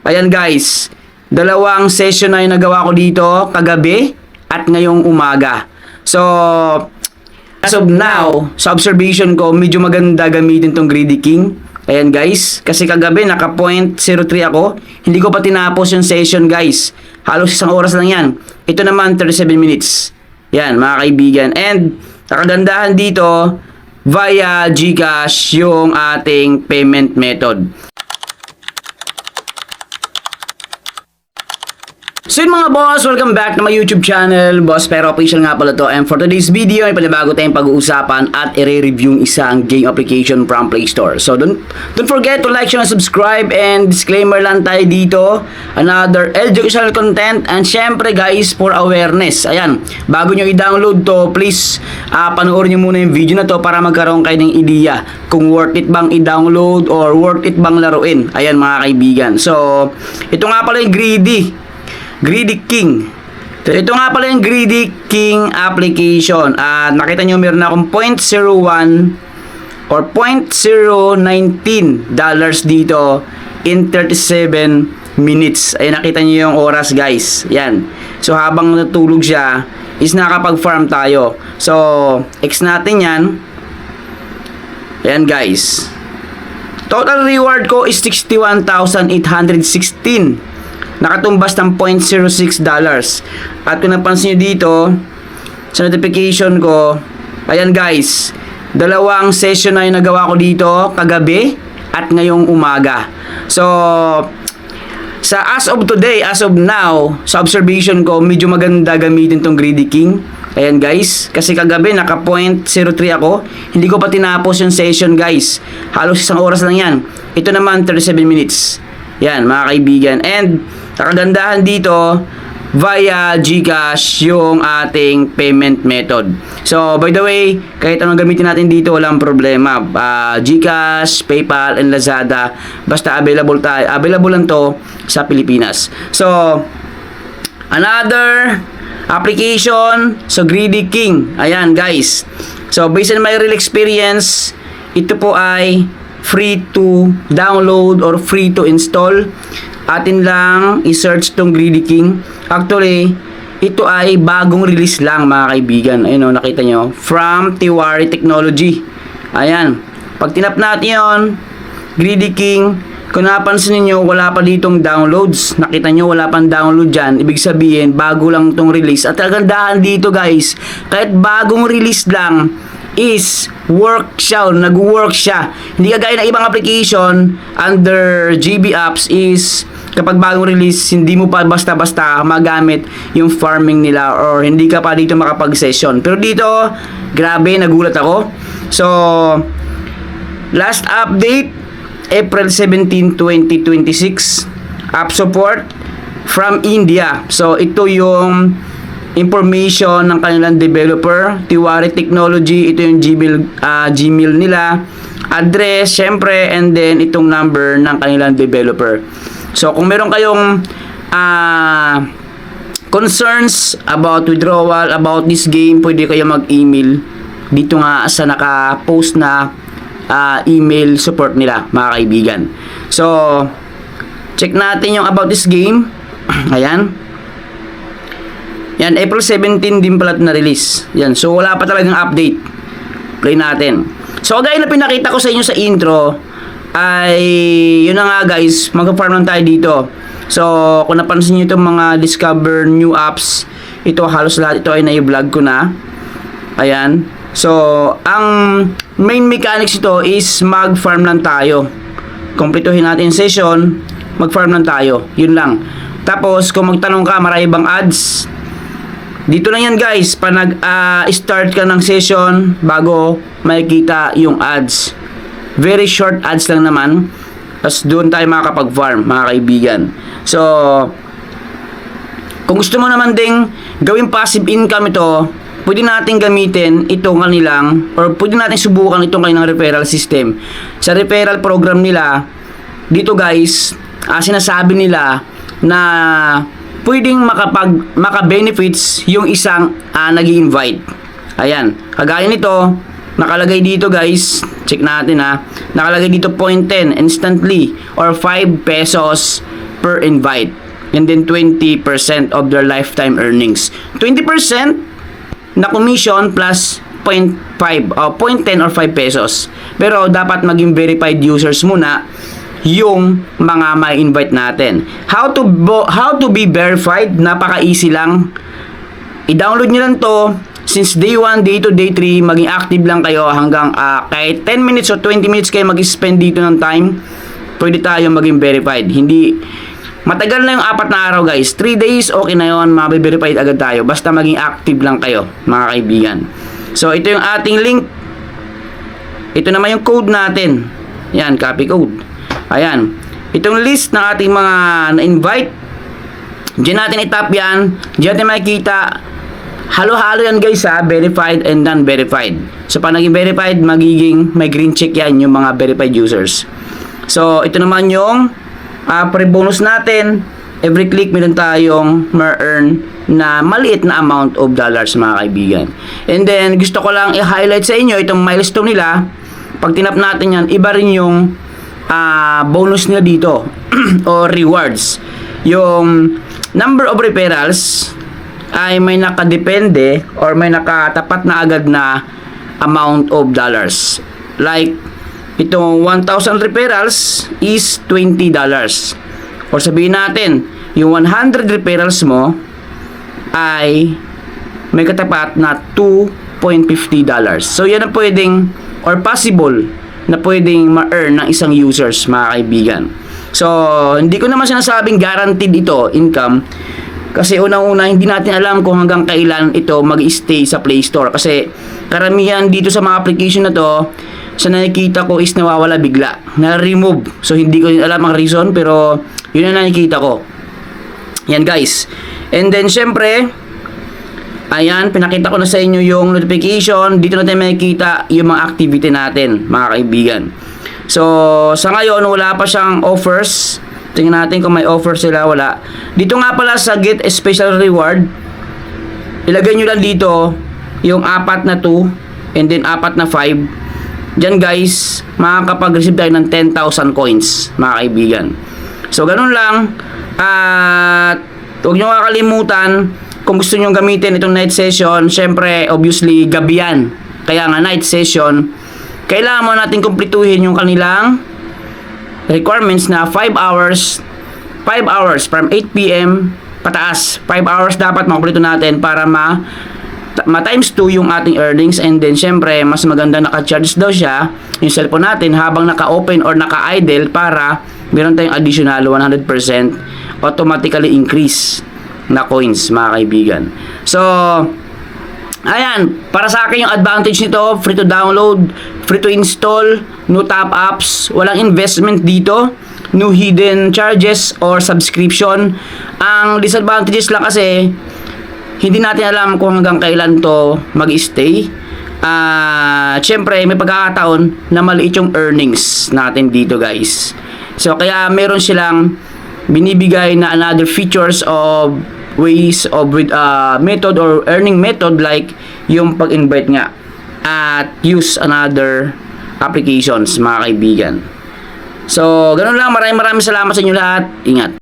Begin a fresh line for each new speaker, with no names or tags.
Ayan guys, dalawang session na yung nagawa ko dito kagabi at ngayong umaga. So, as of now, sa observation ko, medyo maganda gamitin tong Greedy King. Ayan guys, kasi kagabi naka 0.03 ako. Hindi ko pa tinapos yung session guys. Halos isang oras lang yan. Ito naman 37 minutes. Yan mga kaibigan. And nakagandahan dito, via GCash yung ating payment method. So yun mga boss, welcome back to my YouTube channel, Boss Pero Official nga pala to. And for today's video, ay panibago tayong pag-uusapan at i-review yung isang game application from Play Store. So don't forget to like, share, and subscribe. And disclaimer lang tayo dito, another educational content. And syempre guys, for awareness, ayan, bago nyo i-download to, please panoorin nyo muna yung video na to para magkaroon kayo ng ideya kung worth it bang i-download or worth it bang laruin. Ayan mga kaibigan. So ito nga pala yung Greedy King. Ito nga pala yung Greedy King application. Nakita nyo meron akong 0.01 or $0.019 dito in 37 minutes. Ay nakita nyo yung oras guys. Yan. So habang natulog siya is nakapag-farm tayo. So X natin yan. Yan guys. Total reward ko is 61,816. Nakatumbas ng $0.06. At kung napansin nyo dito sa notification ko, ayan guys, dalawang session na yung nagawa ko dito kagabi at ngayong umaga. So as of today, as of now, sa observation ko, medyo maganda gamitin tong Greedy King. Ayan guys, kasi kagabi naka 0.03 ako. Hindi ko pa tinapos yung session guys. Halos isang oras lang yan. Ito naman 37 minutes. Yan mga kaibigan. And nakagandahan dito, via GCash yung ating payment method. So by the way, kahit anong gamitin natin dito, walang problema. GCash, PayPal, and Lazada, basta available lang to sa Pilipinas. So another application, so Greedy King. Ayan guys. So based on my real experience, ito po ay free to download or free to install. Atin lang i-search tong Greedy King. Actually, ito ay bagong release lang mga kaibigan. Ayun o, nakita nyo. From Tiwari Technology. Ayan. Pag tinap natin yun, Greedy King, kung napansin niyo wala pa ditong downloads. Nakita nyo, wala pang download dyan. Ibig sabihin, bago lang tong release. At kagandahan dito guys, kahit bagong release lang, is nag-work siya. Hindi kagaya ng ibang application under GB apps is kapag bagong release, hindi mo pa basta-basta magamit yung farming nila or hindi ka pa dito makapag-session. Pero dito, grabe, nagulat ako. So, last update, April 17, 2026, app support from India. So, ito yung information ng kanilang developer, Tiwari Technology. Ito yung Gmail nila, address, syempre, and then itong number ng kanilang developer. So kung meron kayong concerns about withdrawal, about this game, pwede kayo mag-email dito nga sa naka-post na email support nila mga kaibigan. So check natin yung about this game. Ayan. Yan, April 17 din pala na release. Yan, so wala pa talagang update. Play natin. So gaya na pinakita ko sa inyo sa intro, ay yun na nga guys, mag-farm lang tayo dito. So kung napansin nyo itong mga discover new apps, ito halos lahat ito ay na-vlog ko na. Ayan. So ang main mechanics ito is mag-farm lang tayo. Kumpletuhin natin yung session, mag-farm lang tayo. Yun lang. Tapos kung magtanong ka, marami bang ads? Dito lang yan guys, pa nag-start ka ng session bago makikita yung ads. Very short ads lang naman. Tapos doon tayo makakapag-farm mga kaibigan. So kung gusto mo naman ding gawing passive income ito, pwede natin gamitin itong kanilang, or pwede natin subukan itong kanilang referral system. Sa referral program nila, dito guys, sinasabi nila na pwedeng maka-benefits yung isang nag-i-invite. Ayan, kagaya nito, nakalagay dito guys, check natin nakalagay dito 0.10 instantly or 5 pesos per invite. And then 20% of their lifetime earnings. 20% na commission plus 0.5 o 0.10 or 5 pesos. Pero dapat maging verified users muna yung mga may invite natin. How to be verified? Napaka-easy lang. I-download nyo lang to. Since day 1, day 2, day 3, maging active lang kayo hanggang kahit 10 minutes o 20 minutes kayo mag-spend dito ng time, pwede tayo maging verified. Hindi matagal na yung 4 na araw guys. 3 days, okay na yun. Mabe-verified agad tayo. Basta maging active lang kayo, mga kaibigan. So, ito yung ating link. Ito naman yung code natin. Yan, copy code. Ayan. Itong list ng ating mga na-invite. Diyan natin itap yan. Diyan natin makikita. Halo-halo yan guys ha. Verified and non-verified. So, pag naging verified, magiging may green check yan yung mga verified users. So, ito naman yung pre-bonus natin. Every click meron tayong ma-earn na maliit na amount of dollars, mga kaibigan. And then gusto ko lang i-highlight sa inyo itong milestone nila. Pag tinap natin yan, iba rin yung bonus nila dito o rewards. Yung number of referrals ay may nakadepende or may nakatapat na agad na amount of dollars. Like itong 1,000 referrals is $20. Or sabihin natin, yung 100 referrals mo ay may katapat na $2.50. So, yan ang pwedeng or possible na pwedeng ma-earn ng isang users, mga kaibigan. So, hindi ko naman sinasabing guaranteed ito, income. Kasi unang-una, hindi natin alam kung hanggang kailan ito mag-stay sa Play Store. Kasi karamihan dito sa mga application na to, sa nakikita ko is nawawala bigla. Na-remove. So, hindi ko alam ang reason, pero yun ang nakikita ko. Yan guys. And then, syempre, ayan, pinakita ko na sa inyo yung notification. Dito natin makikita yung mga activity natin, mga kaibigan. So, sa ngayon, wala pa siyang offers. Tingnan natin kung may offer sila, wala. Dito nga pala sa Get a Special Reward, ilagay nyo lang dito yung 4 na 2 and then 4 na 5. Diyan guys, makakapag-receive tayo ng 10,000 coins, mga kaibigan. So, ganun lang. At huwag nyo kakalimutan, kung gusto nyo gamitin itong night session, syempre, obviously, gabi yan. Kaya nga, night session, kailangan mo natin kumpletuhin yung kanilang requirements na 5 hours from 8 p.m. pataas. 5 hours dapat makumpleto natin para ma-times 2 yung ating earnings. And then, syempre, mas maganda naka-charge daw siya yung cellphone natin habang naka-open or naka-idle para meron tayong additional 100% automatically increase na coins, mga kaibigan. So, ayan, para sa akin yung advantage nito, free to download, free to install, no top ups, walang investment dito, no hidden charges or subscription. Ang disadvantages lang kasi, hindi natin alam kung hanggang kailan to mag-stay. Siyempre, may pagkakataon na maliit yung earnings natin dito guys. So, kaya meron silang binibigay na another features of ways of method or earning method like yung pag-invite nga at use another applications, mga kaibigan. So, ganun lang. Maraming salamat sa inyo lahat. Ingat.